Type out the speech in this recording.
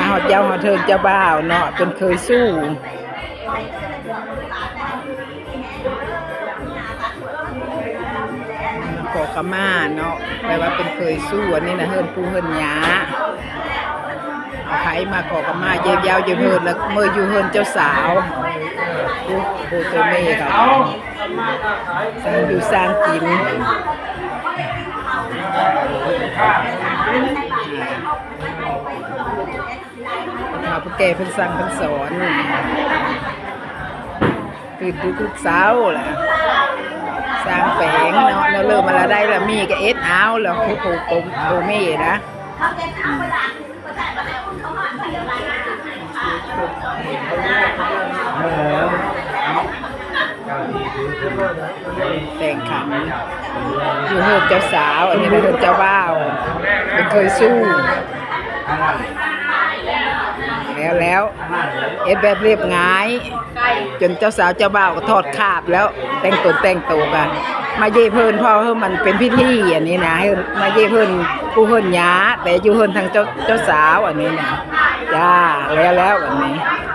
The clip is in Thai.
หอดเจ้าหอดเทิงเจ้าบ่าวเนาะเป็นเคยสู้ขอขมาเนาะแปลว่าเป็นเคยสู้อันนี้นะเฮิรนปูเฮิรนหยาเอาไผมาขอขมาเย็บยาวเย็บเฮิรนแล้วเมื่ออยู่เฮิรนเจ้าสาวโอ้โหตัวเมย์ครับสร้างอยู่สร้างกินพวกแกเพิ่นสั่งเพิ่นสอนตื่นทุกเช้าแหละสร้างแปลงเนาะเราเริ่มมาแล้วได้แล้วมีก็เอ็ดเอาแล้วคือโปเม่นะแต่งขันอยู่เฮิรนเจ้าสาวอันนี้เฮิรนเจ้าบ่าวเป็นเคยสู้แล้วเอ็ดแบบเรียบง่ายจนเจ้าสาวเจ้าบ่าวก็ทอดคาบแล้วแต่งตัวกันมาเย่เพิ่นพ่อเพิ่นมันเป็นพิธีอันนี้นะมาเย่เพิ่นผู้เพิ่นหยาแต่อยู่เพิ่นทางเจ้าสาวอันนี้นะจ้าแล้วอันนี้